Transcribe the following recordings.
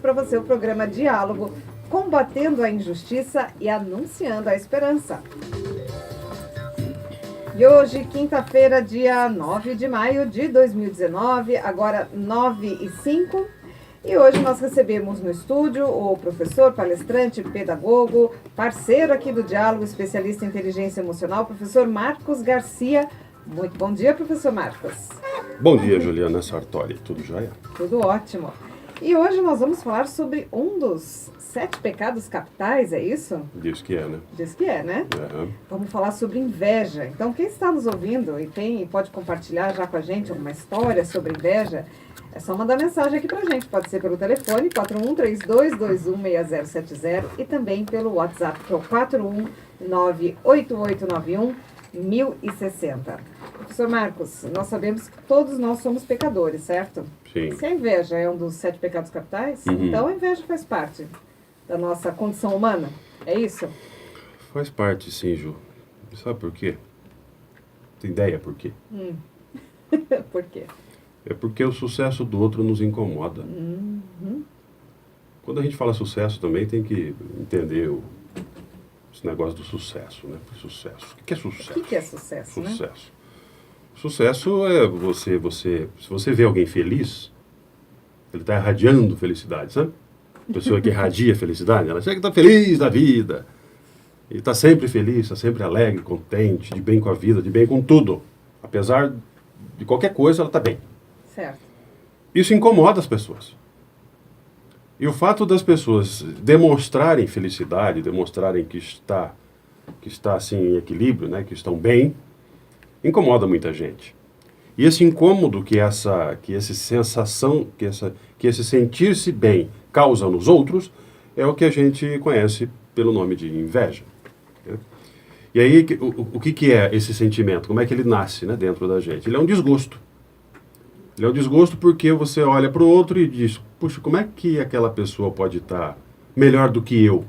para você o programa Diálogo, combatendo a injustiça e anunciando a esperança. E hoje, quinta-feira, dia 9 de maio de 2019, agora 9h05. E hoje nós recebemos no estúdio o professor, palestrante, pedagogo, parceiro aqui do Diálogo, especialista em inteligência emocional, professor Marcos Garcia. Muito bom dia, professor Marcos. Bom dia, Juliana Sartori. Tudo jóia? Tudo ótimo. E hoje nós vamos falar sobre um dos 7 pecados capitais, é isso? Diz que é, né? Diz que é, né? Vamos falar sobre inveja. Então, quem está nos ouvindo e pode compartilhar já com a gente alguma história sobre inveja, é só mandar mensagem aqui pra gente. Pode ser pelo telefone 4132216070 e também pelo WhatsApp, que é o 41988911060. Professor Marcos, nós sabemos que todos nós somos pecadores, certo? Sim. Se a inveja é um dos 7 pecados capitais, então a inveja faz parte da nossa condição humana, é isso? Faz parte, sim, Ju. Sabe por quê? Tem ideia por quê? Por quê? É porque o sucesso do outro nos incomoda. Quando a gente fala sucesso também tem que entender esse negócio do sucesso, né? Sucesso. O que é sucesso? O que é sucesso, né? Sucesso. Sucesso é se você vê alguém feliz, ele está irradiando felicidade, sabe? A pessoa que irradia felicidade, ela chega que está feliz da vida. E está sempre feliz, está sempre alegre, contente, de bem com a vida, de bem com tudo. Apesar de qualquer coisa, ela está bem. Certo. Isso incomoda as pessoas. E o fato das pessoas demonstrarem felicidade, demonstrarem que está assim em equilíbrio, né, que estão bem, incomoda muita gente. E esse incômodo que essa sensação, que esse sentir-se bem causa nos outros, é o que a gente conhece pelo nome de inveja. Né? E aí, o que é esse sentimento? Como é que ele nasce, né, dentro da gente? Ele é um desgosto. Ele é um desgosto porque você olha para o outro e diz, puxa, como é que aquela pessoa pode estar melhor do que eu?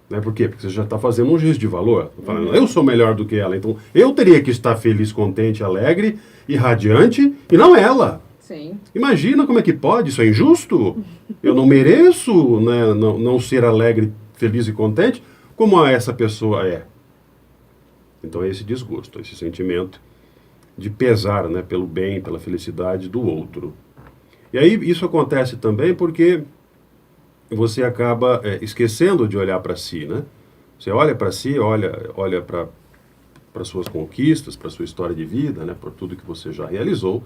Né? Por quê? Porque você já está fazendo um juízo de valor. Falando, eu sou melhor do que ela, então eu teria que estar feliz, contente, alegre e radiante, e não ela. Sim. Imagina como é que pode, isso é injusto? Eu não mereço, né, não ser alegre, feliz e contente como essa pessoa é. Então é esse desgosto, esse sentimento de pesar, né, pelo bem, pela felicidade do outro. E aí isso acontece também porque você acaba esquecendo de olhar para si, né? Você olha para si, olha para suas conquistas, para sua história de vida, né, por tudo que você já realizou,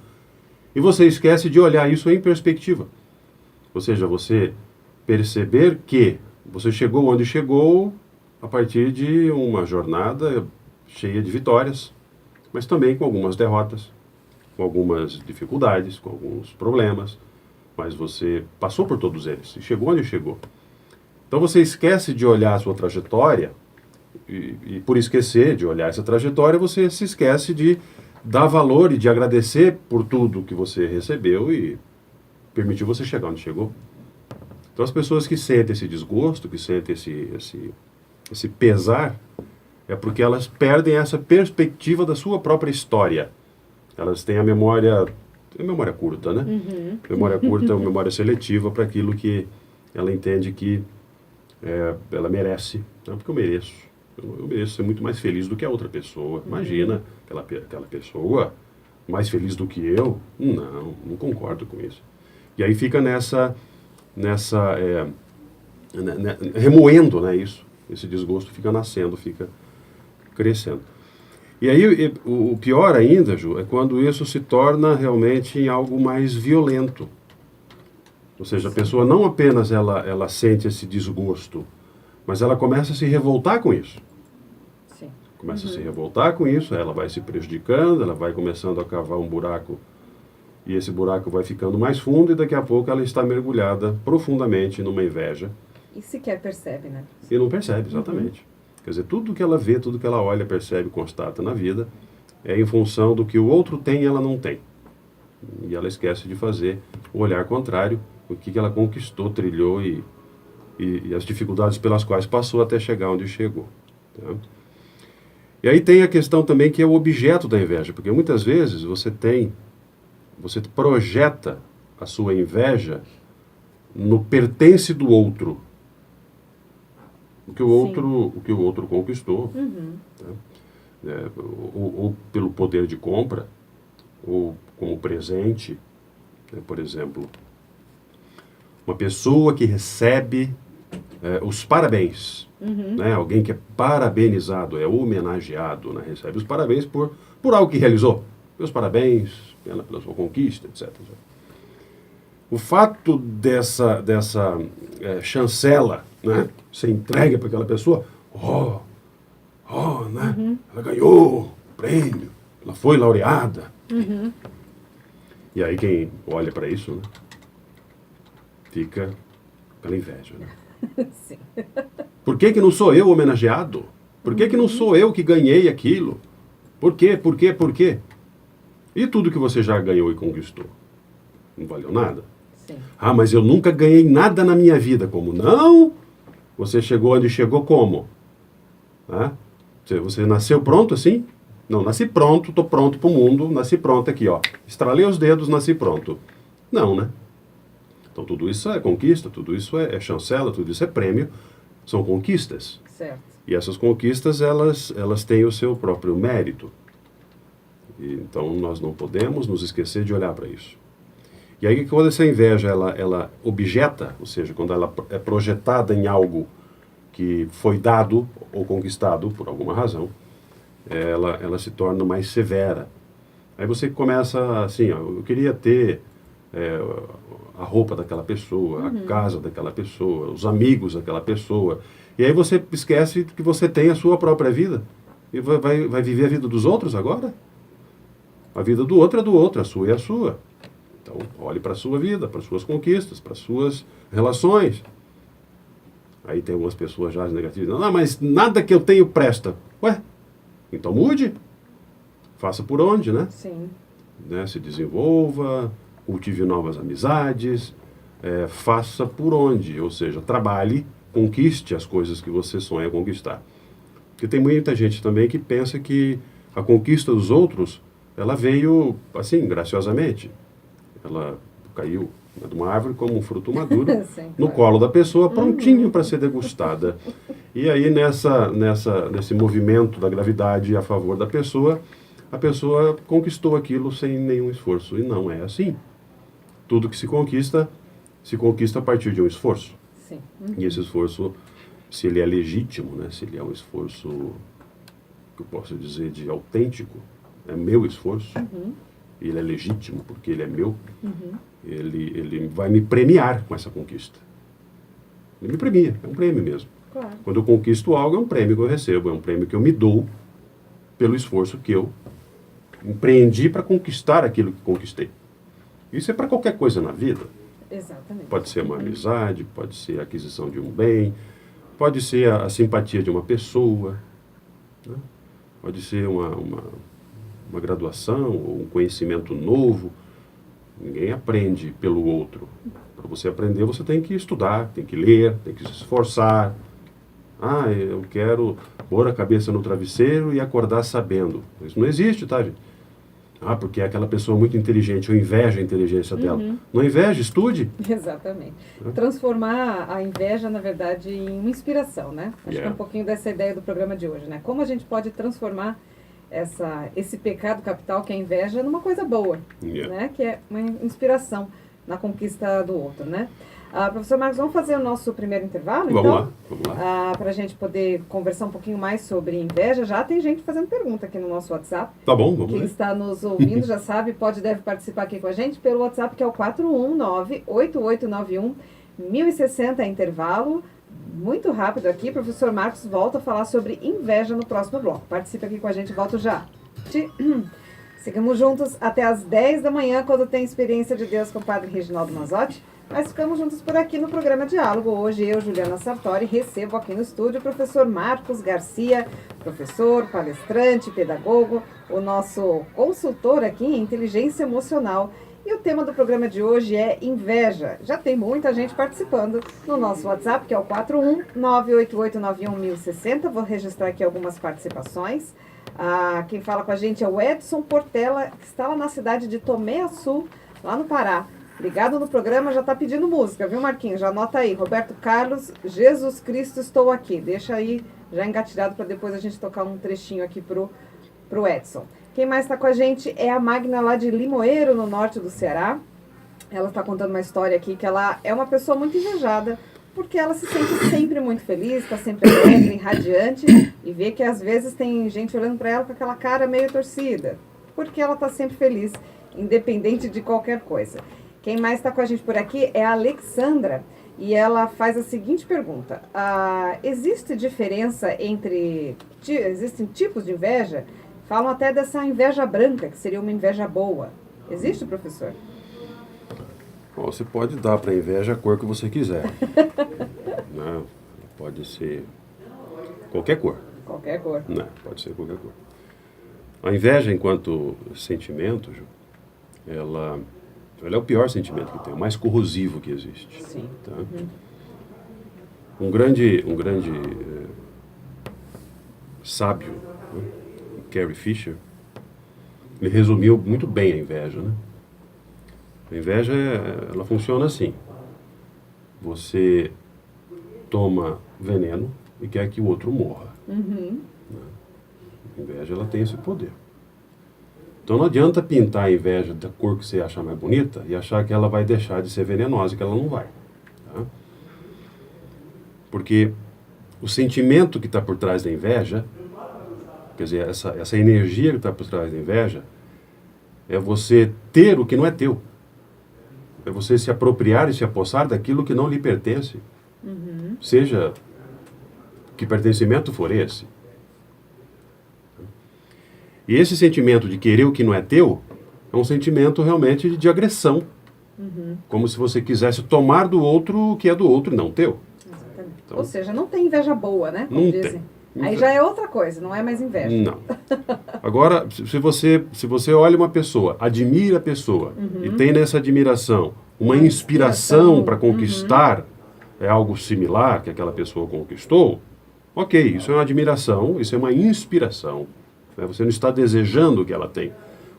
e você esquece de olhar isso em perspectiva. Ou seja, você perceber que você chegou onde chegou a partir de uma jornada cheia de vitórias, mas também com algumas derrotas, com algumas dificuldades, com alguns problemas, mas você passou por todos eles e chegou onde chegou. Então você esquece de olhar a sua trajetória e por esquecer de olhar essa trajetória, você se esquece de dar valor e de agradecer por tudo que você recebeu e permitiu você chegar onde chegou. Então as pessoas que sentem esse desgosto, que sentem esse pesar, é porque elas perdem essa perspectiva da sua própria história. Elas têm a memória curta, né? Memória curta é uma memória seletiva para aquilo que ela entende que ela merece. Não, porque eu mereço ser muito mais feliz do que a outra pessoa. Imagina aquela pessoa mais feliz do que eu. Não concordo com isso. E aí fica remoendo, né, isso. Esse desgosto fica nascendo, fica crescendo. E aí o pior ainda, Ju, é quando isso se torna realmente em algo mais violento. Ou seja, a pessoa não apenas ela sente esse desgosto, mas ela começa a se revoltar com isso. Sim. Começa a se revoltar com isso, ela vai se prejudicando, ela vai começando a cavar um buraco, e esse buraco vai ficando mais fundo, e daqui a pouco ela está mergulhada profundamente numa inveja. E sequer percebe, né? E não percebe, exatamente. Quer dizer, tudo que ela vê, tudo que ela olha, percebe, constata na vida, é em função do que o outro tem e ela não tem. E ela esquece de fazer o olhar contrário, o que ela conquistou, trilhou e as dificuldades pelas quais passou até chegar onde chegou. Tá? E aí tem a questão também que é o objeto da inveja, porque muitas vezes você projeta a sua inveja no pertence do outro. O que o outro conquistou, né? Ou pelo poder de compra, ou como presente, né? Por exemplo, uma pessoa que recebe os parabéns, né? Alguém que é parabenizado, é homenageado, né? Recebe os parabéns por algo que realizou. Meus parabéns pela sua conquista, etc. O fato dessa chancela, né, ser entregue para aquela pessoa, né? Ela ganhou o prêmio, ela foi laureada. E aí quem olha para isso, né, fica pela inveja, né? Sim. Por que não sou eu homenageado? Por que não sou eu que ganhei aquilo? Por quê? Por quê? Por quê? E tudo que você já ganhou e conquistou? Não valeu nada? Sim. Ah, mas eu nunca ganhei nada na minha vida. Como não? Você chegou onde chegou como? Ah, você nasceu pronto assim? Não, nasci pronto, estou pronto para o mundo, nasci pronto aqui, ó. Estralei os dedos, nasci pronto. Não, né? Então tudo isso é conquista, tudo isso é chancela, tudo isso é prêmio, são conquistas. Certo. E essas conquistas, elas têm o seu próprio mérito. E, então nós não podemos nos esquecer de olhar para isso. E aí quando essa inveja, ela objeta, ou seja, quando ela é projetada em algo que foi dado ou conquistado por alguma razão, ela se torna mais severa. Aí você começa assim, ó, eu queria ter a roupa daquela pessoa, a casa daquela pessoa, os amigos daquela pessoa. E aí você esquece que você tem a sua própria vida. E vai viver a vida dos outros agora? A vida do outro é do outro, a sua é a sua. Então, olhe para a sua vida, para as suas conquistas, para as suas relações. Aí tem algumas pessoas já negativas. Não, mas nada que eu tenho presta. Ué, então mude. Faça por onde, né? Sim. Né? Se desenvolva, cultive novas amizades, faça por onde. Ou seja, trabalhe, conquiste as coisas que você sonha conquistar. Porque tem muita gente também que pensa que a conquista dos outros, ela veio assim, graciosamente. Ela caiu de uma árvore como um fruto maduro Sim, no claro. colo da pessoa, prontinho para ser degustada. E aí nesse movimento da gravidade a favor da pessoa, a pessoa conquistou aquilo sem nenhum esforço. E não é assim. Tudo que se conquista a partir de um esforço. Sim. E esse esforço, se ele é legítimo, né, se ele é um esforço, que eu posso dizer, de autêntico, é meu esforço, ele é legítimo porque ele é meu, ele vai me premiar com essa conquista. Ele me premia, é um prêmio mesmo. Claro. Quando eu conquisto algo, é um prêmio que eu recebo, é um prêmio que eu me dou pelo esforço que eu empreendi para conquistar aquilo que conquistei. Isso é para qualquer coisa na vida. Exatamente. Pode ser uma amizade, pode ser a aquisição de um bem, pode ser a simpatia de uma pessoa, né? Pode ser uma graduação ou um conhecimento novo. Ninguém aprende pelo outro. Para você aprender, você tem que estudar, tem que ler, tem que se esforçar. Ah, eu quero pôr a cabeça no travesseiro e acordar sabendo. Isso não existe, tá, gente? Ah, porque é aquela pessoa muito inteligente, eu invejo a inteligência dela. Não inveje, estude. Exatamente. Transformar a inveja, na verdade, em uma inspiração, né? Acho que é um pouquinho dessa ideia do programa de hoje, né? Como a gente pode transformar esse pecado capital, que é a inveja, numa coisa boa, né? Que é uma inspiração na conquista do outro, né? Professor Marcos, vamos fazer o nosso primeiro intervalo, então? Vamos lá. Para a gente poder conversar um pouquinho mais sobre inveja. Já tem gente fazendo pergunta aqui no nosso WhatsApp. Tá bom, vamos Quem lá. está nos ouvindo já sabe, deve participar aqui com a gente pelo WhatsApp, que é o 419-8891-1060, intervalo. Muito rápido aqui, professor Marcos volta a falar sobre inveja no próximo bloco. Participe aqui com a gente, volto já. Seguimos juntos até as 10 da manhã, quando tem Experiência de Deus com o Padre Reginaldo Mazzotti. Mas ficamos juntos por aqui no programa Diálogo. Hoje eu, Juliana Sartori, recebo aqui no estúdio o professor Marcos Garcia, professor, palestrante, pedagogo, o nosso consultor aqui em inteligência emocional. E o tema do programa de hoje é inveja. Já tem muita gente participando no nosso WhatsApp, que é o 41988911060. Vou registrar aqui algumas participações. Quem fala com a gente é o Edson Portela, que está lá na cidade de Tomé Açu, lá no Pará. Ligado no programa, já tá pedindo música, viu, Marquinhos? Já anota aí. Roberto Carlos, Jesus Cristo, estou aqui. Deixa aí já engatilhado para depois a gente tocar um trechinho aqui pro Edson. Quem mais está com a gente é a Magna lá de Limoeiro, no norte do Ceará. Ela está contando uma história aqui que ela é uma pessoa muito invejada, porque ela se sente sempre muito feliz, está sempre alegre, radiante, e vê que às vezes tem gente olhando para ela com aquela cara meio torcida, porque ela está sempre feliz, independente de qualquer coisa. Quem mais está com a gente por aqui é a Alexandra, e ela faz a seguinte pergunta: existe diferença existem tipos de inveja? Falam até dessa inveja branca, que seria uma inveja boa. Existe, professor? Bom, você pode dar para a inveja a cor que você quiser. Né? Pode ser qualquer cor. Qualquer cor. Não, pode ser qualquer cor. A inveja, enquanto sentimento, Ju, ela é o pior sentimento que tem, o mais corrosivo que existe. Sim. Tá? Um grande sábio, né? Carrie Fisher, ele resumiu muito bem a inveja, né? A inveja, ela funciona assim. Você toma veneno e quer que o outro morra. Né? A inveja, ela tem esse poder. Então não adianta pintar a inveja da cor que você acha mais bonita e achar que ela vai deixar de ser venenosa, que ela não vai. Tá? Porque o sentimento que está por trás da inveja, quer dizer, essa energia que está por trás da inveja, é você ter o que não é teu. É você se apropriar e se apossar daquilo que não lhe pertence. Seja que pertencimento for esse. E esse sentimento de querer o que não é teu é um sentimento realmente de agressão. Como se você quisesse tomar do outro o que é do outro e não teu. Exatamente. Então, ou seja, não tem inveja boa, né? Como não dizem. tem. Aí já é outra coisa, não é mais inveja. Não. Agora, se você olha uma pessoa, admira a pessoa e tem nessa admiração uma inspiração para conquistar algo similar que aquela pessoa conquistou, ok, isso é uma admiração, isso é uma inspiração. Né? Você não está desejando o que ela tem.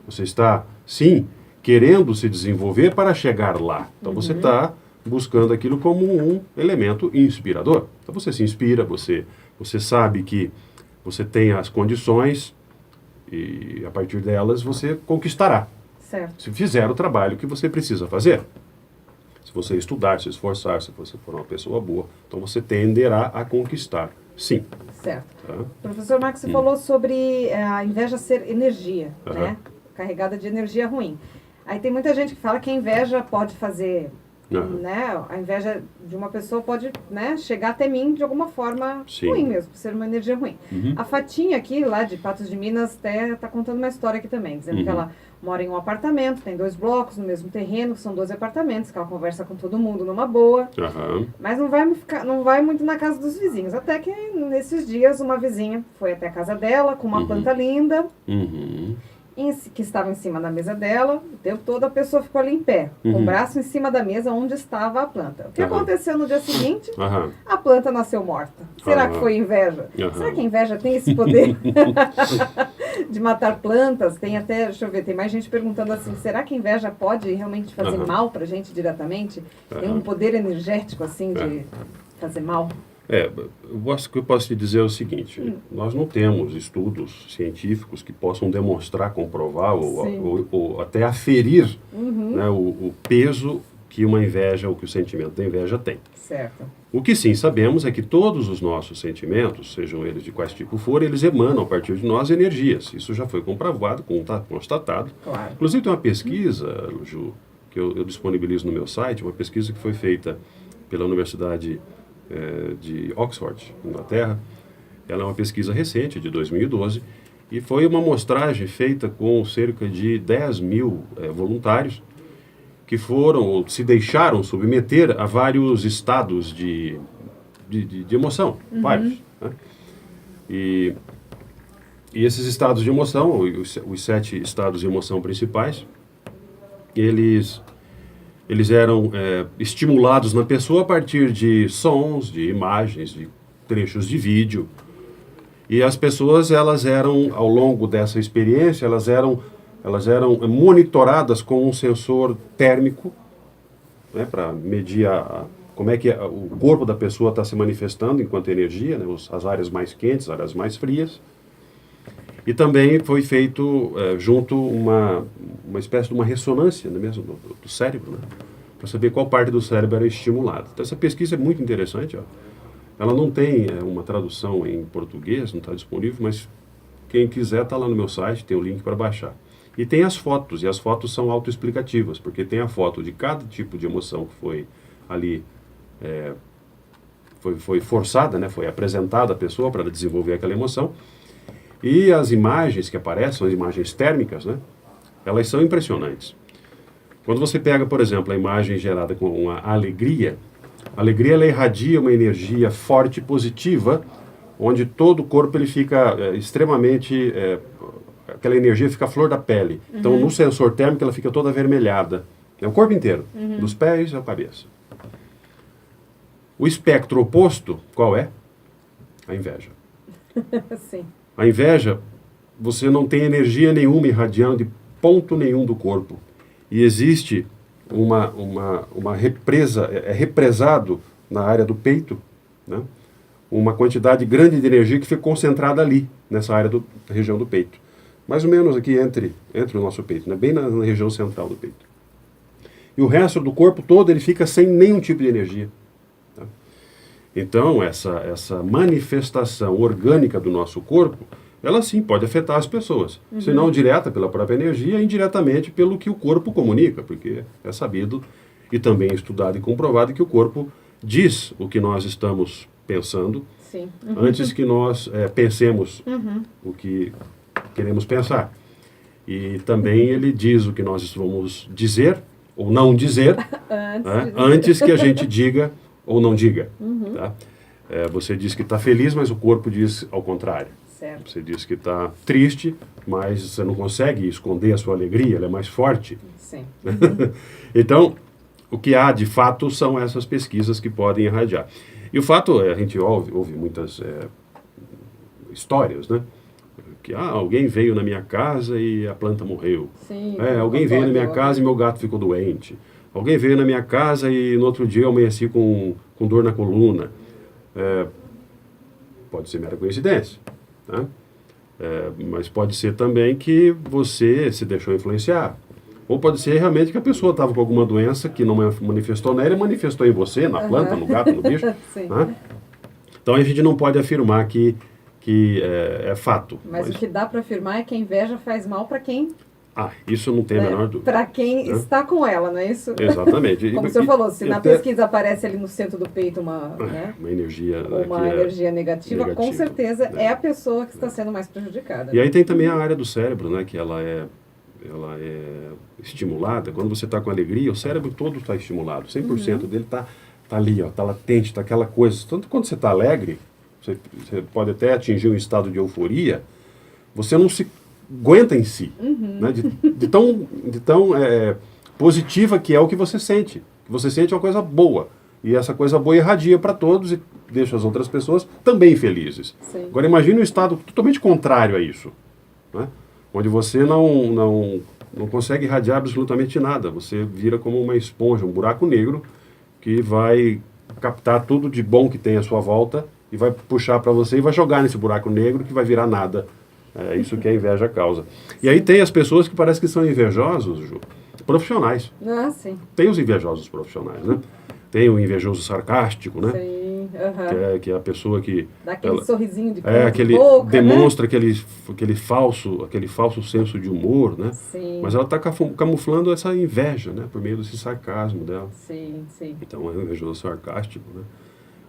Você está, sim, querendo se desenvolver para chegar lá. Então você está buscando aquilo como um elemento inspirador. Então você se inspira, você sabe que você tem as condições e a partir delas você conquistará. Certo. Se fizer o trabalho que você precisa fazer. Se você estudar, se esforçar, se você for uma pessoa boa, então você tenderá a conquistar. Sim. Certo. Tá? Professor Marcos, você falou sobre a inveja ser energia, né? Carregada de energia ruim. Aí tem muita gente que fala que a inveja pode fazer, né? A inveja de uma pessoa pode, né, chegar até mim de alguma forma ruim mesmo, ser uma energia ruim. A Fatinha aqui, lá de Patos de Minas, até está contando uma história aqui também, dizendo que ela mora em um apartamento, tem 2 blocos no mesmo terreno, que são 12 apartamentos, que ela conversa com todo mundo numa boa, mas não vai muito na casa dos vizinhos. Até que nesses dias uma vizinha foi até a casa dela com uma planta linda, que estava em cima da mesa dela, o tempo todo a pessoa ficou ali em pé, com o braço em cima da mesa onde estava a planta. O que aconteceu no dia seguinte? A planta nasceu morta. Será que foi inveja? Será que a inveja tem esse poder de matar plantas? Tem até, deixa eu ver, tem mais gente perguntando assim, será que a inveja pode realmente fazer mal pra gente diretamente? Tem um poder energético assim de fazer mal? O que eu posso te dizer é o seguinte, nós não temos estudos científicos que possam demonstrar, comprovar ou até aferir né, o peso que uma inveja ou que o sentimento da inveja tem. Certo. O que sim sabemos é que todos os nossos sentimentos, sejam eles de quais tipo for, eles emanam a partir de nós energias. Isso já foi comprovado, constatado. Claro. Inclusive tem uma pesquisa, Ju, que eu disponibilizo no meu site, uma pesquisa que foi feita pela Universidade de Oxford, Inglaterra. Ela é uma pesquisa recente, de 2012, e foi uma amostragem feita com cerca de 10 mil voluntários que foram, ou se deixaram submeter a vários estados de emoção, vários. Né? E esses estados de emoção, os 7 estados de emoção principais, eles eram estimulados na pessoa a partir de sons, de imagens, de trechos de vídeo. E as pessoas, elas eram, ao longo dessa experiência, elas eram monitoradas com um sensor térmico né, para medir como é que o corpo da pessoa está se manifestando enquanto energia, né, as áreas mais quentes, as áreas mais frias. E também foi feito junto uma espécie de uma ressonância, né, mesmo do cérebro, né, para saber qual parte do cérebro era estimulada. Então essa pesquisa é muito interessante. Ó. Ela não tem uma tradução em português, não está disponível, mas quem quiser está lá no meu site, tem o link para baixar. E tem as fotos, e as fotos são autoexplicativas, porque tem a foto de cada tipo de emoção que foi ali, foi forçada, né, foi apresentada à pessoa para desenvolver aquela emoção. E as imagens que aparecem, as imagens térmicas, né, elas são impressionantes. Quando você pega, por exemplo, a imagem gerada com a alegria ela irradia uma energia forte e positiva, onde todo o corpo ele fica extremamente... aquela energia fica à flor da pele. Então, no sensor térmico, ela fica toda avermelhada. É o corpo inteiro, dos pés à cabeça. O espectro oposto, qual é? A inveja. Sim. A inveja, você não tem energia nenhuma irradiando de ponto nenhum do corpo. E existe uma represa, é represado na área do peito, né? Uma quantidade grande de energia que fica concentrada ali, nessa área da região do peito. Mais ou menos aqui entre o nosso peito, né? Bem na região central do peito. E o resto do corpo todo ele fica sem nenhum tipo de energia. Tá? Então, essa manifestação orgânica do nosso corpo, ela sim pode afetar as pessoas. Se não direta pela própria energia, indiretamente pelo que o corpo comunica, porque é sabido e também estudado e comprovado que o corpo diz o que nós estamos pensando antes que nós pensemos o que queremos pensar. E também ele diz o que nós vamos dizer ou não dizer antes que a gente diga ou não diga. Tá? Você diz que está feliz, mas o corpo diz ao contrário. Certo. Você diz que está triste, mas você não consegue esconder a sua alegria, ela é mais forte. Sim. Então, o que há de fato são essas pesquisas que podem irradiar. E o fato, a gente ouve muitas histórias, né? Que alguém veio na minha casa e a planta morreu. Sim, alguém veio na minha casa e meu gato ficou doente. Alguém veio na minha casa e no outro dia eu amanheci com dor na coluna. Pode ser mera coincidência. Tá? Mas pode ser também que você se deixou influenciar. Ou pode ser realmente que a pessoa estava com alguma doença que não manifestou nela e manifestou em você, na planta, no gato, no bicho. Né? Então a gente não pode afirmar que é fato. Mas o que dá para afirmar é que a inveja faz mal para quem... isso não tem a menor dúvida. Para quem está com ela, não é isso? Exatamente. Como o senhor falou, se na pesquisa aparece ali no centro do peito uma energia, energia negativa, com certeza é a pessoa que está sendo mais prejudicada. E aí tem também a área do cérebro, né, que ela é estimulada. Quando você está com alegria, o cérebro todo está estimulado. 100% dele está ali, está latente, está aquela coisa. Tanto quando você está alegre, você pode até atingir um estado de euforia, você não se aguenta em si, né? de tão positiva que é o que você sente. O que você sente é uma coisa boa. E essa coisa boa irradia para todos e deixa as outras pessoas também felizes. Sim. Agora imagine um estado totalmente contrário a isso, né? Onde você não consegue irradiar absolutamente nada. Você vira como uma esponja, um buraco negro que vai captar tudo de bom que tem à sua volta e vai puxar para você e vai jogar nesse buraco negro que vai virar nada. É isso que a inveja causa. E aí tem as pessoas que parecem que são invejosos, Ju, profissionais. Sim. Tem os invejosos profissionais, né? Tem o invejoso sarcástico, né? Sim. Que é a pessoa que... Dá aquele sorrisinho de aquele boca, demonstra, né? aquele falso senso de humor, né? Sim. Mas ela está camuflando essa inveja, né? Por meio desse sarcasmo dela. Sim. Então é o invejoso sarcástico, né?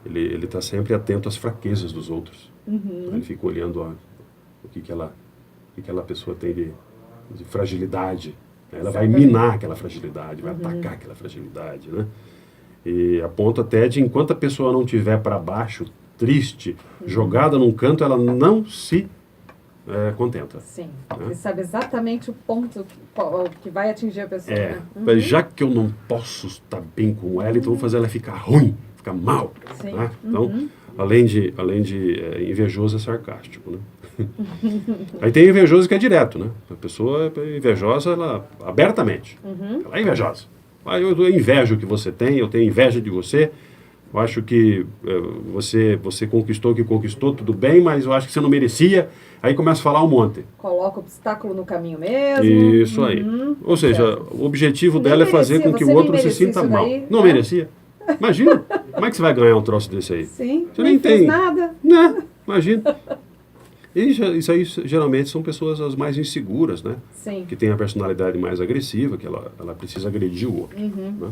Ele está sempre atento às fraquezas dos outros. Ele fica olhando o que aquela pessoa tem de fragilidade. Ela vai minar aquela fragilidade, vai atacar aquela fragilidade, né? E a ponto até de, enquanto a pessoa não estiver para baixo, triste, jogada num canto, ela não se contenta. Sim, né? Ele sabe exatamente o ponto que vai atingir a pessoa. Mas já que eu não posso estar bem com ela, então vou fazer ela ficar ruim, ficar mal. Sim. Né? Então, além de invejoso, é sarcástico, né? Aí tem invejoso que é direto, né? A pessoa é invejosa, ela abertamente. Ela é invejosa. Eu invejo o que você tem, eu tenho inveja de você. Eu acho que você conquistou o que conquistou, tudo bem, mas eu acho que você não merecia. Aí começa a falar um monte. Coloca o obstáculo no caminho mesmo. Isso aí. Ou seja, certo. o objetivo Você dela é nem fazer merecia, com que você o nem outro se merecia sinta isso mal. daí, Não né? merecia. Imagina. Como é que você vai ganhar um troço desse aí? Sim, Você nem nem fez tem nada. Né? Imagina. Isso aí geralmente são pessoas as mais inseguras, né? Sim. Que têm a personalidade mais agressiva, que ela precisa agredir o outro. Né?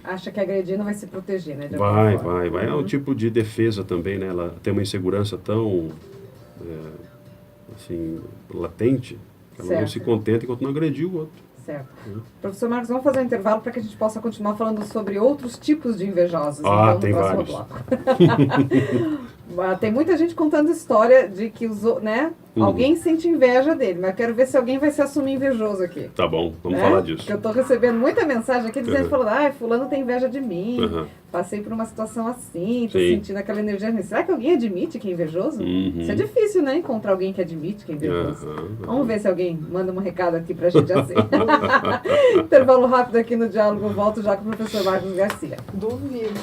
Acha que agredir não vai se proteger, né? de alguma Vai, forma. vai, vai. É um tipo de defesa também, né? Ela tem uma insegurança tão, assim, latente, que ela não Certo. se contenta enquanto não agrediu o outro. Certo. Professor Marcos, vamos fazer um intervalo para que a gente possa continuar falando sobre outros tipos de invejosos. Então, Tem no próximo vários. bloco. Tem muita gente contando história de que alguém sente inveja dele, mas eu quero ver se alguém vai se assumir invejoso aqui. Tá bom, vamos Né? falar disso. Porque eu estou recebendo muita mensagem aqui dizendo, falando, fulano tem inveja de mim, passei por uma situação assim, tô sentindo aquela energia. Será que alguém admite que é invejoso? Isso é difícil, né? Encontrar alguém que admite que é invejoso. Vamos ver se alguém manda um recado aqui pra gente assim. Intervalo rápido aqui no Diálogo, volto já com o professor Marcos Garcia. Duvido.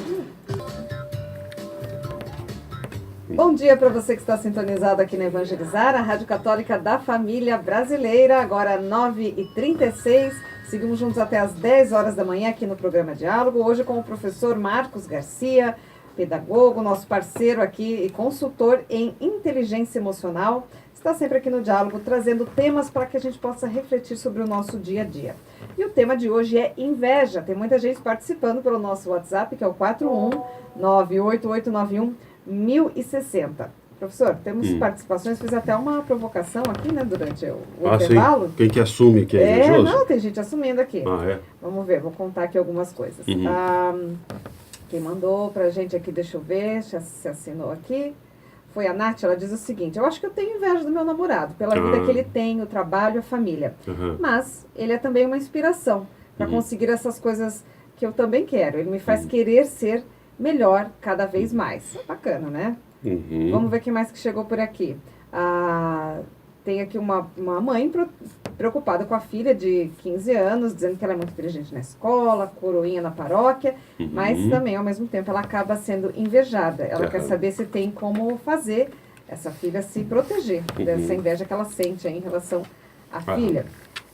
Bom dia para você que está sintonizado aqui na Evangelizar, a Rádio Católica da Família Brasileira, agora 9h36. Seguimos juntos até as 10 horas da manhã aqui no programa Diálogo, hoje com o professor Marcos Garcia, pedagogo, nosso parceiro aqui e consultor em inteligência emocional. Está sempre aqui no Diálogo, trazendo temas para que a gente possa refletir sobre o nosso dia a dia. E o tema de hoje é inveja. Tem muita gente participando pelo nosso WhatsApp, que é o 41988911060. Professor, temos participações, fiz até uma provocação aqui, né, durante o intervalo. Sim. Quem que assume que é invejoso? Não, tem gente assumindo aqui. É? Vamos ver, vou contar aqui algumas coisas. Quem mandou pra gente aqui, deixa eu ver, já se assinou aqui. Foi a Nath, ela diz o seguinte: eu acho que eu tenho inveja do meu namorado, pela vida que ele tem, o trabalho, a família. Mas ele é também uma inspiração para conseguir essas coisas que eu também quero. Ele me faz querer ser melhor cada vez mais. Bacana, né? Vamos ver quem mais que chegou por aqui. Tem aqui uma mãe preocupada com a filha de 15 anos, dizendo que ela é muito inteligente na escola, coroinha na paróquia, mas também, ao mesmo tempo, ela acaba sendo invejada. Ela quer saber se tem como fazer essa filha se proteger dessa inveja que ela sente aí em relação à filha.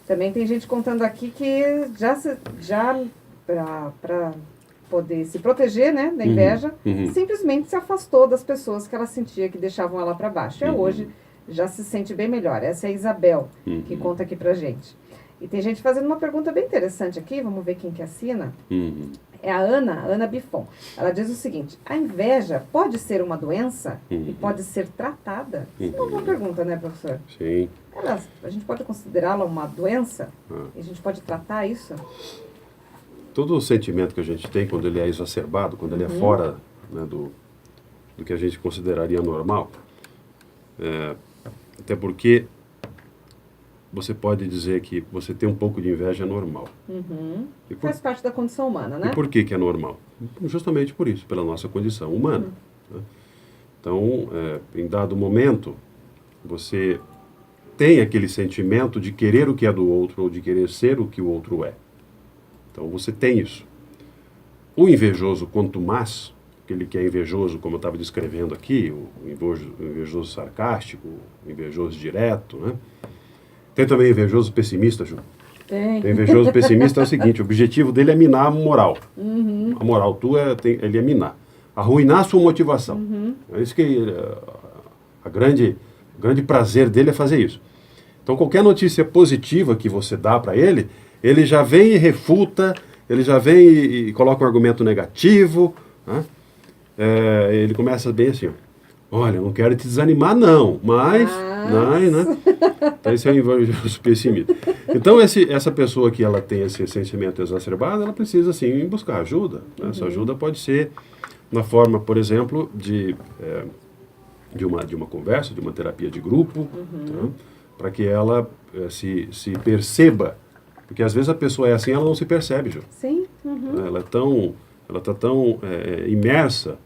Também tem gente contando aqui que já para poder se proteger, né, da inveja, simplesmente se afastou das pessoas que ela sentia que deixavam ela para baixo. E hoje já se sente bem melhor. Essa é a Isabel, que conta aqui pra gente. E tem gente fazendo uma pergunta bem interessante aqui, vamos ver quem que assina. É a Ana Bifon. Ela diz o seguinte: a inveja pode ser uma doença e pode ser tratada? Isso é uma boa pergunta, né, professor? Sim. A gente pode considerá-la uma doença? E a gente pode tratar isso? Todo o sentimento que a gente tem quando ele é exacerbado, quando ele é fora, né, do que a gente consideraria normal, até porque você pode dizer que você tem um pouco de inveja é normal. Faz parte da condição humana, né? E por que é normal? Justamente por isso, pela nossa condição humana. Né? Então, em dado momento, você tem aquele sentimento de querer o que é do outro ou de querer ser o que o outro é. Então, você tem isso. O invejoso contumaz, aquele que é invejoso, como eu estava descrevendo aqui, o invejoso sarcástico, o invejoso direto, né? Tem também invejoso pessimista, Ju. Tem. O invejoso pessimista é o seguinte: o objetivo dele é minar a moral. A moral tua, ele é minar. Arruinar a sua motivação. É isso que o grande prazer dele é fazer isso. Então, qualquer notícia positiva que você dá para ele já vem e refuta, ele já vem e coloca um argumento negativo, né? Ele começa bem assim: olha, eu não quero te desanimar não, mas... né? Então esse é o invejoso pessimista. Então essa pessoa que ela tem esse sentimento exacerbado, ela precisa sim buscar ajuda, né? Essa ajuda pode ser na forma, por exemplo, de uma conversa, de uma terapia de grupo, tá? Para que ela se perceba, porque às vezes a pessoa é assim, ela não se percebe, Ju. Sim. Ela está tão imersa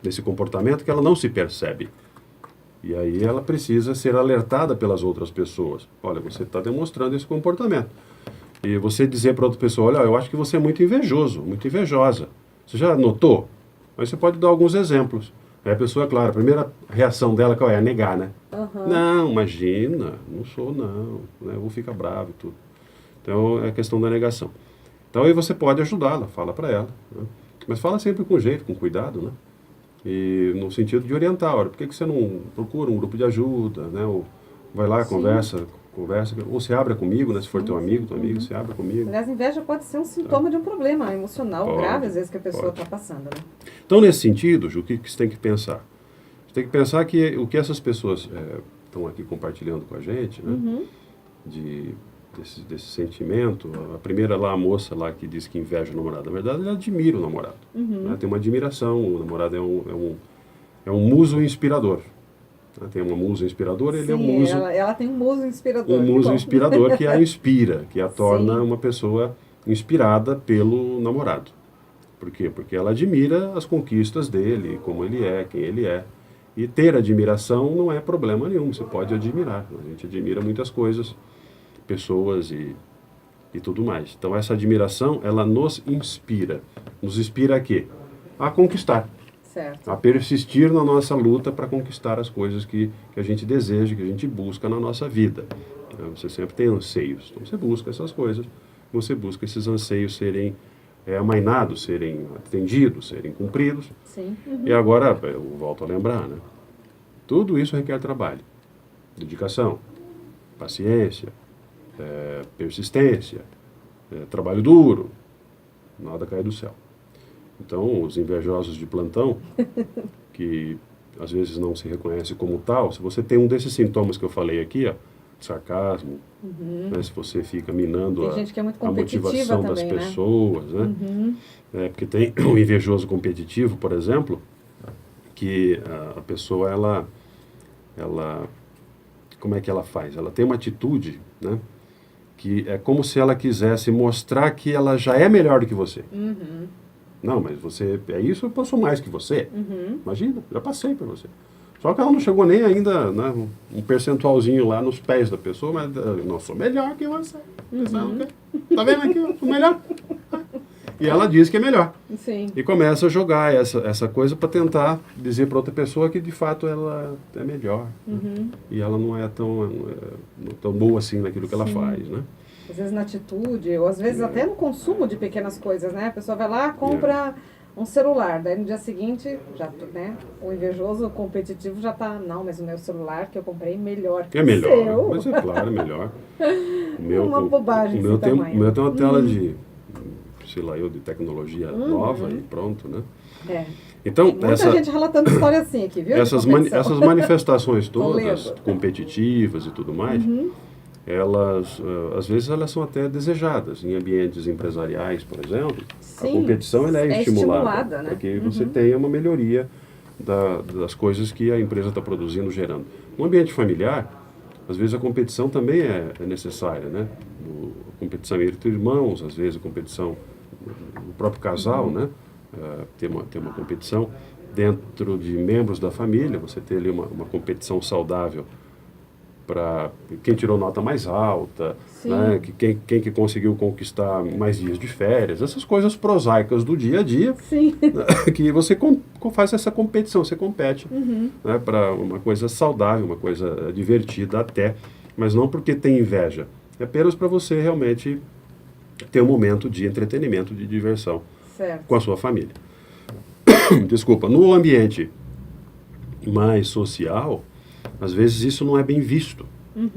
nesse comportamento que ela não se percebe. E aí ela precisa ser alertada pelas outras pessoas. Olha, você está demonstrando esse comportamento. E você dizer para outra pessoa, olha, eu acho que você é muito invejoso, muito invejosa. Você já notou? Mas você pode dar alguns exemplos. Aí a pessoa, claro, a primeira reação dela qual é? Negar, né? Aham. Não, imagina, não sou não, né? Eu vou ficar bravo e tudo. Então é a questão da negação. Então aí você pode ajudá-la, fala para ela, né? Mas fala sempre com jeito, com cuidado, né? E no sentido de orientar, olha, por que você não procura um grupo de ajuda, né? Ou vai lá, Sim. conversa, ou se abra comigo, né? Se for teu amigo, tua amiga, se abra comigo. Aliás, a inveja pode ser um sintoma de um problema emocional Pode, grave, às vezes, que a pessoa pode. está passando, né? Então, nesse sentido, Ju, o que você tem que pensar? Você tem que pensar que o que essas pessoas estão aqui compartilhando com a gente, né? Desse sentimento. A primeira lá, a moça lá que diz que inveja o namorado, na verdade, ela admira o namorado. Né? Tem uma admiração, o namorado é um muso inspirador. Né? Tem uma musa inspiradora, ele é um Sim, muso, ela tem um muso inspirador. um que muso bom. inspirador que a inspira, que a torna Sim. uma pessoa inspirada pelo namorado. Por quê? Porque ela admira as conquistas dele, como ele é, quem ele é. E ter admiração não é problema nenhum, você pode admirar. A gente admira muitas coisas, pessoas e tudo mais. Então essa admiração, ela nos inspira. Nos inspira a quê? A conquistar. Certo. A persistir na nossa luta para conquistar as coisas que a gente deseja, que a gente busca na nossa vida. Você sempre tem anseios, então você busca essas coisas, você busca esses anseios serem amainados, serem atendidos, serem cumpridos. Sim. E agora, eu volto a lembrar, né? Tudo isso requer trabalho, dedicação, paciência, persistência, trabalho duro, nada cai do céu. Então, os invejosos de plantão, que às vezes não se reconhece como tal, se você tem um desses sintomas que eu falei aqui, ó, sarcasmo, né, se você fica minando Tem gente que é muito a competitiva motivação das também, né? pessoas, né? Porque tem o invejoso competitivo, por exemplo, que a pessoa, ela, como é que ela faz? Ela tem uma atitude, né, que é como se ela quisesse mostrar que ela já é melhor do que você. Não, mas você é isso, eu posso mais que você. Imagina, já passei por você. Só que ela não chegou nem ainda, né, um percentualzinho lá nos pés da pessoa, mas eu não sou melhor que você. Tá vendo aqui? Eu sou melhor. E ela diz que é melhor. Sim. E começa a jogar essa coisa para tentar dizer para outra pessoa que de fato ela é melhor. Né? E ela não é tão boa assim naquilo que ela faz, né? Às vezes na atitude, ou às vezes até no consumo de pequenas coisas, né? A pessoa vai lá, compra um celular, daí no dia seguinte, já, né? O invejoso, o competitivo já tá, não, mas o meu celular que eu comprei melhor que É o melhor, seu. mas é claro, é melhor. Uma bobagem o meu desse tem, tamanho. o meu tem uma tela de, sei lá, de tecnologia nova e pronto, né? É. Então, Muita gente relatando história assim aqui, viu? essas manifestações todas, lendo. competitivas e tudo mais, elas, às vezes, elas são até desejadas. Em ambientes empresariais, por exemplo, Sim, a competição ela é estimulada, né? para que você tenha uma melhoria das coisas que a empresa está produzindo, gerando. No ambiente familiar, às vezes a competição também é necessária, né? A competição entre irmãos, às vezes a competição no próprio casal, né? Ter uma competição dentro de membros da família, você ter ali uma competição saudável para quem tirou nota mais alta, né? Quem que conseguiu conquistar mais dias de férias, essas coisas prosaicas do dia a dia, Sim. né? Que você faz essa competição, você compete, né? Para uma coisa saudável, uma coisa divertida até, mas não porque tem inveja, é apenas para você realmente ter um momento de entretenimento, de diversão com a sua família. Desculpa, no ambiente mais social, às vezes isso não é bem visto, né?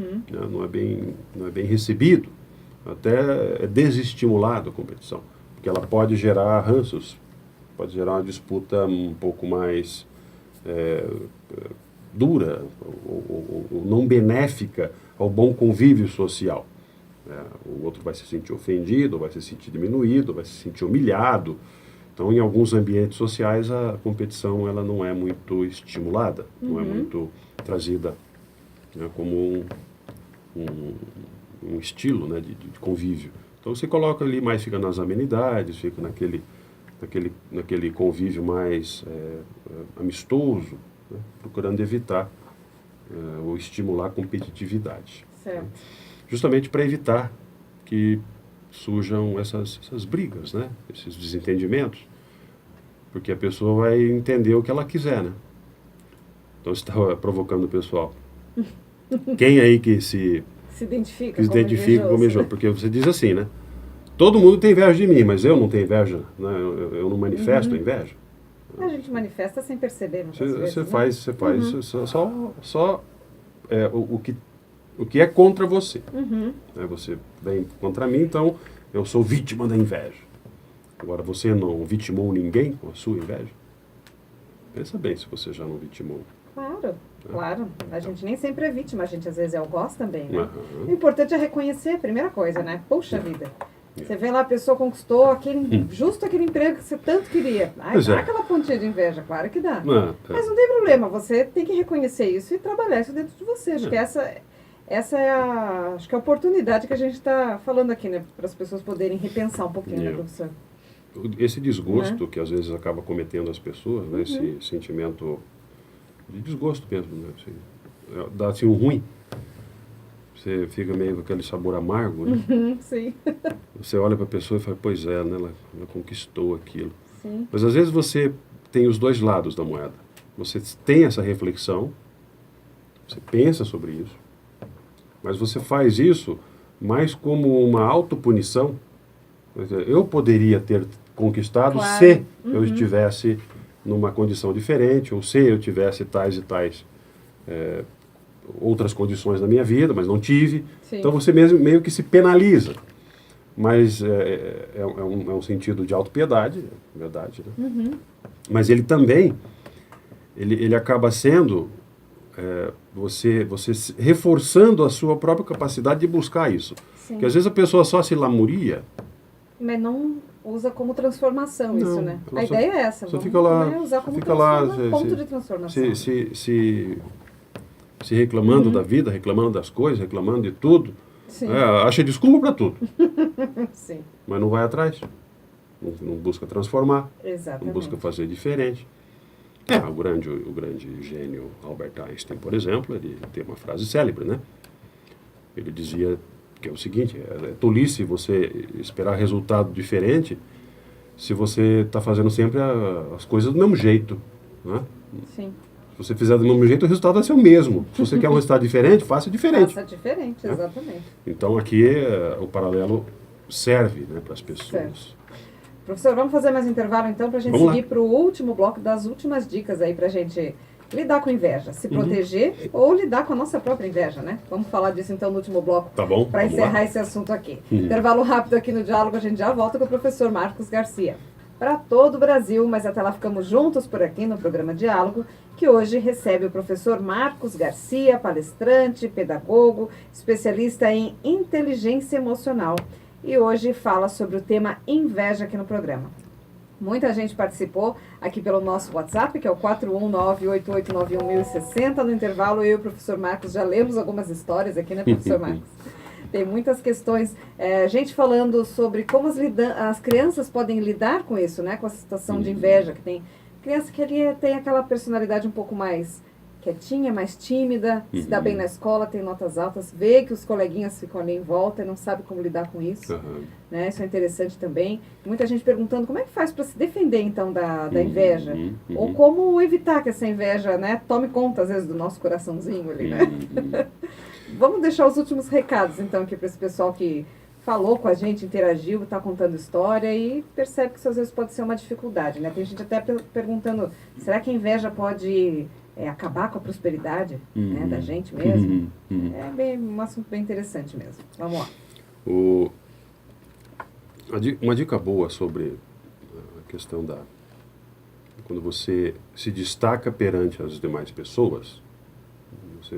não é bem recebido, até é desestimulado a competição, porque ela pode gerar ranços, pode gerar uma disputa um pouco mais dura ou não benéfica ao bom convívio social. O outro vai se sentir ofendido, vai se sentir diminuído, vai se sentir humilhado. Então, em alguns ambientes sociais, a competição ela não é muito estimulada, não é muito trazida, né, como um estilo, né, de convívio. Então, você coloca ali mais, fica nas amenidades, fica naquele convívio mais amistoso, né, procurando evitar ou estimular a competitividade. Certo. Justamente para evitar que surjam essas brigas, né? Esses desentendimentos, porque a pessoa vai entender o que ela quiser, né? Então você está provocando o pessoal. Quem aí que se identifica como invejoso? Porque você diz assim, né? Todo mundo tem inveja de mim, mas eu não tenho inveja, né? Eu não manifesto inveja. A gente manifesta sem perceber, muitas vezes, Você né? faz só o que é contra você. Né? Você vem contra mim, então eu sou vítima da inveja. Agora, você não vitimou ninguém com a sua inveja? Pensa bem se você já não vitimou. Claro, claro. A gente nem sempre é vítima, a gente às vezes é algoz também, né? Uhum. O importante é reconhecer a primeira coisa, né? Puxa vida. Você vê lá, a pessoa conquistou justo aquele emprego que você tanto queria. Ai, dá aquela pontinha de inveja, claro que dá. Mas não tem problema, você tem que reconhecer isso e trabalhar isso dentro de você. Acho que essa é acho que a oportunidade que a gente está falando aqui, né? Para as pessoas poderem repensar um pouquinho, né, professor? Esse desgosto que às vezes acaba cometendo as pessoas, né? Esse sentimento de desgosto mesmo, né? Assim, dá assim um ruim. Você fica meio com aquele sabor amargo, né? Sim. Você olha para a pessoa e fala, pois é, né? Ela conquistou aquilo. Sim. Mas às vezes você tem os dois lados da moeda. Você tem essa reflexão, você pensa sobre isso, mas você faz isso mais como uma autopunição. Eu poderia ter conquistado se eu estivesse numa condição diferente, ou se eu tivesse tais e tais outras condições na minha vida, mas não tive. Sim. Então você mesmo meio que se penaliza. Mas é um sentido de autopiedade, é verdade. Né? Mas ele também, ele acaba sendo você reforçando a sua própria capacidade de buscar isso. Sim. Porque às vezes a pessoa só se lamuria. Mas não usa como transformação Não, isso, né? ela A ideia é essa. Só fica lá, usar como ponto de transformação. Se reclamando da vida, reclamando das coisas, reclamando de tudo. Sim. Acha desculpa para tudo. Sim. Mas não vai atrás. Não busca transformar. Exatamente. Não busca fazer diferente. O grande gênio Albert Einstein, por exemplo, ele tem uma frase célebre, né? Ele dizia que é o seguinte, é tolice você esperar resultado diferente se você está fazendo sempre as coisas do mesmo jeito, né? Sim. Se você fizer do mesmo jeito, o resultado vai ser o mesmo. Se você quer um resultado diferente, faça diferente. Faça diferente, exatamente. Então aqui o paralelo serve, né, para as pessoas. Certo. Professor, vamos fazer mais intervalo então para a gente seguir para o último bloco das últimas dicas aí para a gente lidar com inveja, se proteger ou lidar com a nossa própria inveja, né? Vamos falar disso então no último bloco. Tá bom. Para encerrar esse assunto aqui. Intervalo rápido aqui no Diálogo, a gente já volta com o professor Marcos Garcia. Para todo o Brasil, mas até lá ficamos juntos por aqui no programa Diálogo, que hoje recebe o professor Marcos Garcia, palestrante, pedagogo, especialista em inteligência emocional. E hoje fala sobre o tema inveja aqui no programa. Muita gente participou aqui pelo nosso WhatsApp, que é o 41988911060. No intervalo, eu e o professor Marcos já lemos algumas histórias aqui, né, professor Marcos? Tem muitas questões, gente falando sobre como as crianças podem lidar com isso, né? Com a situação de inveja, que tem criança que ali tem aquela personalidade um pouco mais quietinha, mais tímida, se dá bem na escola, tem notas altas, vê que os coleguinhas ficam ali em volta e não sabe como lidar com isso. Né? Isso é interessante também. Muita gente perguntando como é que faz para se defender, então, da inveja. Ou como evitar que essa inveja, né, tome conta, às vezes, do nosso coraçãozinho ali, né? Vamos deixar os últimos recados, então, aqui para esse pessoal que falou com a gente, interagiu, está contando história e percebe que isso, às vezes, pode ser uma dificuldade, né? Tem gente até perguntando, será que a inveja pode acabar com a prosperidade né, da gente mesmo? É um assunto bem interessante mesmo. Vamos lá. Uma dica boa sobre a questão quando você se destaca perante as demais pessoas,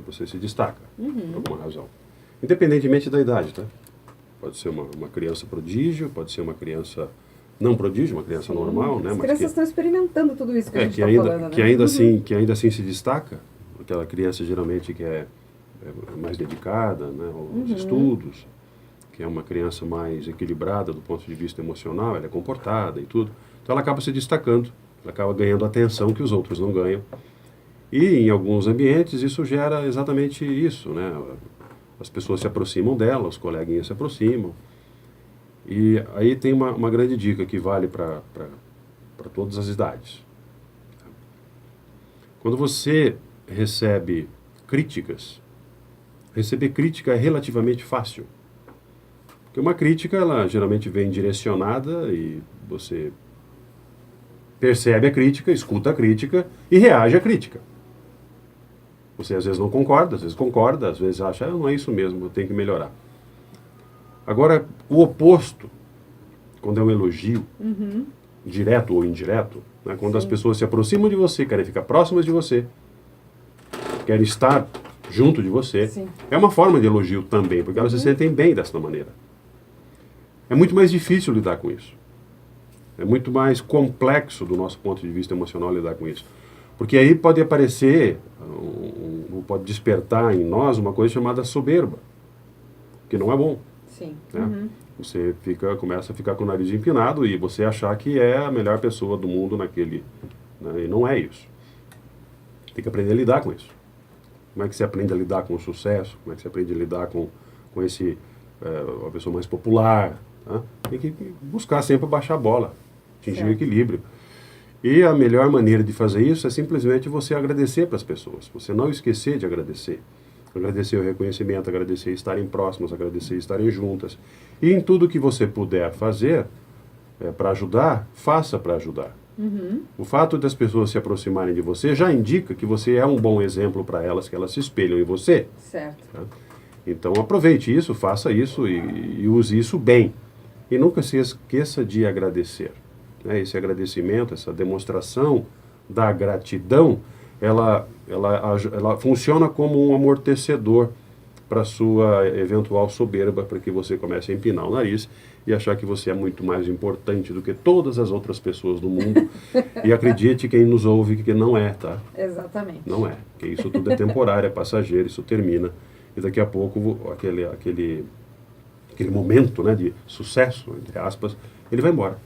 você se destaca por alguma razão. Independentemente da idade, tá? Pode ser uma criança prodígio, pode ser uma criança não prodígio, uma criança normal, né? As crianças estão experimentando tudo isso que a gente está falando, né? Que ainda assim se destaca, aquela criança geralmente que é mais dedicada, né, aos estudos, que é uma criança mais equilibrada do ponto de vista emocional, ela é comportada e tudo. Então ela acaba se destacando, ela acaba ganhando atenção que os outros não ganham. E em alguns ambientes isso gera exatamente isso, né? As pessoas se aproximam dela, os coleguinhas se aproximam. E aí tem uma grande dica que vale para todas as idades. Quando você recebe críticas, receber crítica é relativamente fácil. Porque uma crítica, ela geralmente vem direcionada e você percebe a crítica, escuta a crítica e reage à crítica. Você às vezes não concorda, às vezes concorda, às vezes acha, não é isso mesmo, eu tenho que melhorar. Agora, o oposto, quando é um elogio, direto ou indireto, né, quando as pessoas se aproximam de você, querem ficar próximas de você, querem estar junto de você, Sim. é uma forma de elogio também, porque elas se sentem bem dessa maneira. É muito mais difícil lidar com isso. É muito mais complexo do nosso ponto de vista emocional lidar com isso. Porque aí pode aparecer, pode despertar em nós uma coisa chamada soberba, que não é bom. Sim. Né? Você começa a ficar com o nariz empinado e você achar que é a melhor pessoa do mundo naquele... Né? E não é isso. Tem que aprender a lidar com isso. Como é que você aprende a lidar com o sucesso? Como é que você aprende a lidar com uma pessoa mais popular? Tá? Tem que buscar sempre baixar a bola, atingir o equilíbrio. E a melhor maneira de fazer isso é simplesmente você agradecer para as pessoas. Você não esquecer de agradecer. Agradecer o reconhecimento, agradecer estarem próximas, agradecer estarem juntas. E em tudo que você puder fazer para ajudar, faça para ajudar. O fato das pessoas se aproximarem de você já indica que você é um bom exemplo para elas, que elas se espelham em você. Certo. Tá? Então aproveite isso, faça isso e use isso bem. E nunca se esqueça de agradecer. Né? Esse agradecimento, essa demonstração da gratidão, ela funciona como um amortecedor para a sua eventual soberba, para que você comece a empinar o nariz e achar que você é muito mais importante do que todas as outras pessoas do mundo. E acredite, quem nos ouve, que não é, tá? Exatamente. Não é. Porque isso tudo é temporário, é passageiro, isso termina. E daqui a pouco, aquele momento, né, de sucesso, entre aspas, ele vai embora.